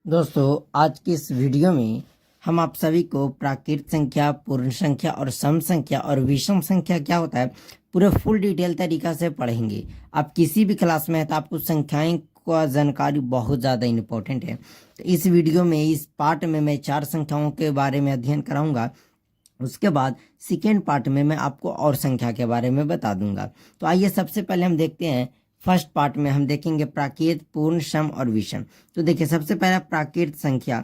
दोस्तों, आज की इस वीडियो में हम आप सभी को प्राकृत संख्या, पूर्ण संख्या और सम संख्या और विषम संख्या क्या होता है पूरे फुल डिटेल तरीका से पढ़ेंगे। आप किसी भी क्लास में हैं तो आपको संख्याएं का जानकारी बहुत ज़्यादा इम्पोर्टेंट है। तो इस वीडियो में, इस पार्ट में मैं 4 संख्याओं के बारे में अध्ययन कराऊंगा। उसके बाद सेकेंड पार्ट में मैं आपको और संख्या के बारे में बता दूंगा। तो आइए सबसे पहले हम देखते हैं। फर्स्ट पार्ट में हम देखेंगे प्राकृत, पूर्ण, सम और विषम। तो देखिए, सबसे पहला प्राकृत संख्या,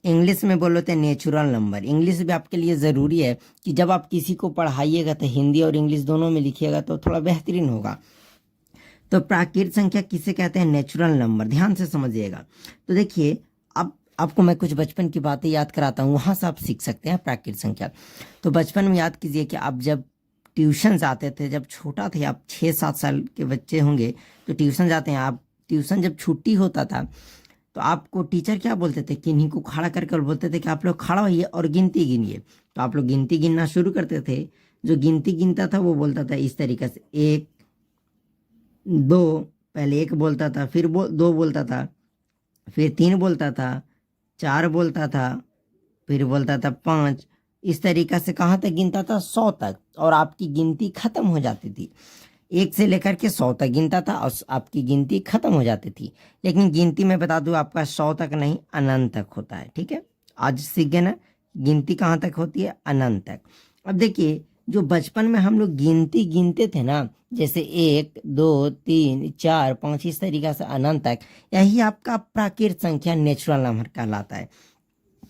इंग्लिश में बोलते हैं नेचुरल नंबर। इंग्लिश भी आपके लिए ज़रूरी है कि जब आप किसी को पढ़ाइएगा तो हिंदी और इंग्लिश दोनों में लिखिएगा तो थोड़ा बेहतरीन होगा। तो प्राकृत संख्या किसे कहते हैं? Natural number. ध्यान से समझिएगा। तो देखिए, अब आपको मैं कुछ बचपन की बातें याद कराता हूँ, वहाँ से आप सीख सकते हैं प्राकृत संख्या। तो बचपन में याद कीजिए कि आप जब ट्यूशन जाते थे, जब छोटा थे आप, 6-7 साल के बच्चे होंगे तो ट्यूशन जाते हैं आप। ट्यूशन जब छुट्टी होता था तो आपको टीचर क्या बोलते थे? किन्हीं को खड़ा करके बोलते थे कि आप लोग खड़ा होइए और गिनती गिनिए। तो आप लोग गिनती गिनना शुरू करते थे। जो गिनती गिनता था वो बोलता था इस तरीके से, 1 2, पहले 1 बोलता था, फिर 2 बोलता था, फिर 3 बोलता था, 4 बोलता था, फिर बोलता था 5। इस तरीका से कहाँ तक गिनता था? 100 तक। और आपकी गिनती खत्म हो जाती थी। 1 से लेकर के 100 तक गिनता था और आपकी गिनती खत्म हो जाती थी। लेकिन गिनती में बता दूं, आपका 100 तक नहीं, अनंत तक होता है। ठीक है, आज सीख गए ना, गिनती कहाँ तक होती है? अनंत तक। अब देखिए, जो बचपन में हम लोग गिनती गिनते थे ना, जैसे 1 2 3 4 5, इस तरीका से अनंत तक, यही आपका प्राकृत संख्या, नेचुरल नंबर कहलाता है।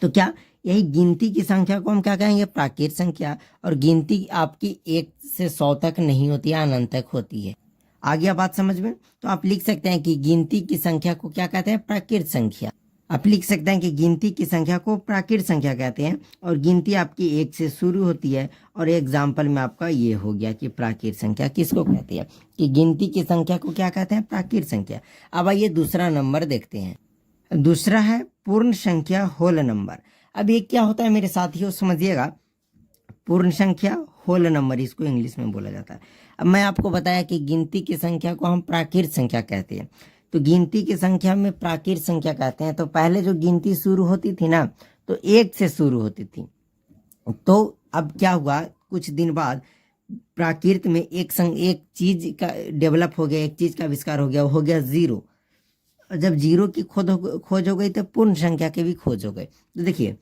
तो क्या यही गिनती की संख्या को हम क्या कहेंगे? प्राकृत संख्या। और गिनती आपकी 1 से 100 तक नहीं होती है, अनंत तक होती है। आ गया बात समझ में? तो आप लिख सकते हैं कि गिनती की संख्या को क्या कहते हैं? प्राकृत संख्या। आप लिख सकते हैं कि गिनती की संख्या को प्राकृत संख्या कहते हैं। और गिनती आपकी 1 से शुरू होती है। और एग्जाम्पल में आपका ये हो गया कि प्राकृत संख्या किसको कहती है, कि गिनती की संख्या को क्या कहते हैं? प्राकृत संख्या। अब आइए दूसरा नंबर देखते हैं। दूसरा है पूर्ण संख्या, होल नंबर। अब ये क्या होता है मेरे साथियों, समझिएगा। पूर्ण संख्या, होल नंबर, इसको इंग्लिश में बोला जाता है। अब मैं आपको बताया कि गिनती की संख्या को हम प्राकृत संख्या कहते हैं। तो गिनती की संख्या में प्राकृत संख्या कहते हैं। तो पहले जो गिनती शुरू होती थी ना, तो 1 से शुरू होती थी। तो अब क्या हुआ, कुछ दिन बाद प्राकृत में एक चीज का डेवलप हो गया, एक चीज का आविष्कार हो गया, वो हो गया 0। जब 0 की खोज हो गई तो पूर्ण संख्या की भी खोज हो गई। तो देखिए,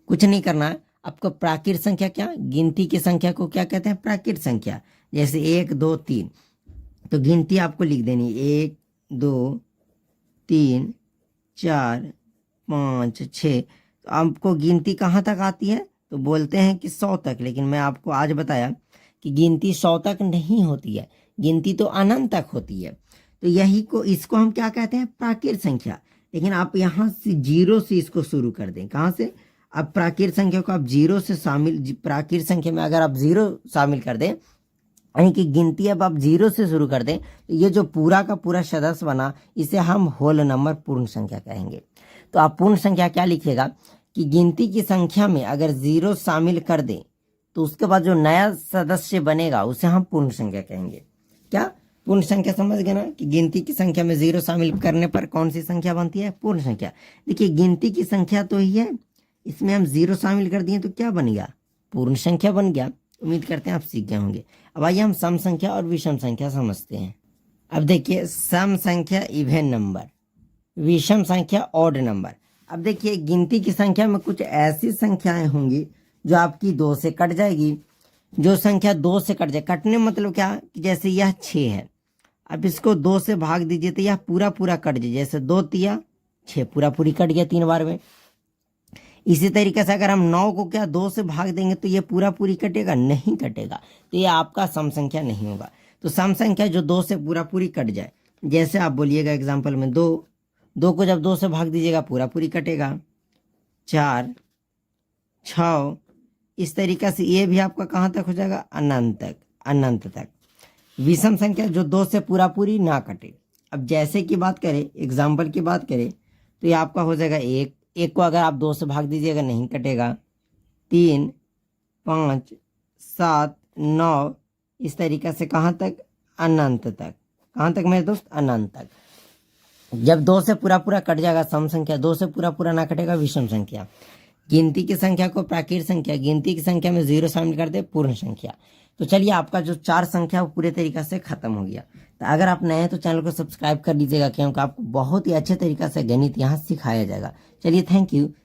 कुछ नहीं करना है आपको। प्राकृत संख्या क्या? गिनती की संख्या को क्या कहते हैं? प्राकृत संख्या। जैसे 1 2 3, तो गिनती आपको लिख देनी, 1 2 3 4 5 6। तो आपको गिनती कहाँ तक आती है? तो बोलते हैं कि 100 तक। लेकिन मैं आपको आज बताया कि गिनती 100 तक नहीं होती है, गिनती तो अनंत तक होती है। तो यही को, इसको हम क्या कहते हैं? प्राकृत संख्या। लेकिन आप यहाँ से 0 से इसको शुरू कर दें। कहाँ से? अब प्राकृत संख्या को आप 0 से शामिल, प्राकृत संख्या में अगर आप 0 शामिल कर दें, यानी कि गिनती अब आप 0 से शुरू कर दें, तो ये जो पूरा का पूरा सदस्य बना, इसे हम होल नंबर, पूर्ण संख्या कहेंगे। तो आप पूर्ण संख्या क्या लिखिएगा कि गिनती की संख्या में अगर 0 शामिल कर दें तो उसके बाद जो नया सदस्य बनेगा उसे हम पूर्ण संख्या कहेंगे। क्या? पूर्ण संख्या। समझ गए ना कि गिनती की संख्या में 0 शामिल करने पर कौन सी संख्या बनती है? पूर्ण संख्या। देखिए, गिनती की संख्या तो ही है, इसमें हम 0 शामिल कर दिए तो क्या बन गया? पूर्ण संख्या बन गया। उम्मीद करते हैं आप सीख गए होंगे। अब आइए हम सम संख्या और विषम संख्या समझते हैं। अब देखिए, सम संख्या इवन नंबर, विषम संख्या ऑड नंबर। अब देखिए, गिनती की संख्या में कुछ ऐसी संख्याएं होंगी जो आपकी 2 से कट जाएगी। जो संख्या 2 से कट जाए, कटने मतलब क्या, कि जैसे यह 6 है, अब इसको 2 से भाग दीजिए तो यह पूरा पूरा कट जाए। जैसे 2 तिया 6, पूरा पूरी कट गया 3 बार में। इसी तरीके से अगर हम 9 को क्या 2 से भाग देंगे तो ये पूरा पूरी कटेगा? नहीं कटेगा। तो ये आपका सम संख्या नहीं होगा। तो सम संख्या जो 2 से पूरा पूरी कट जाए, जैसे आप बोलिएगा एग्जाम्पल में 2 को जब 2 से भाग दीजिएगा पूरा पूरी कटेगा। 4 6, इस तरीके से ये भी आपका कहाँ तक हो जाएगा? अनंत तक, अनंत तक। विषम संख्या जो 2 से पूरा पूरी ना कटे। अब जैसे की बात करें, एग्जाम्पल की बात करें, तो ये आपका हो जाएगा 1 को अगर आप 2 से भाग दीजिएगा नहीं कटेगा। 3 5 7 9, इस तरीके से कहाँ तक? अनंत तक। कहाँ तक मेरे दोस्त? अनंत तक। जब 2 से पूरा पूरा कट जाएगा सम संख्या, 2 से पूरा पूरा ना कटेगा विषम संख्या। गिनती की संख्या को प्राकृत संख्या, गिनती की संख्या में 0 शामिल कर दे पूर्ण संख्या। तो चलिए आपका जो 4 संख्या वो पूरे तरीका से खत्म हो गया। तो अगर आप नए हैं तो चैनल को सब्सक्राइब कर लीजिएगा, क्योंकि आपको बहुत ही अच्छे तरीका से गणित यहाँ सिखाया जाएगा। चलिए थैंक यू।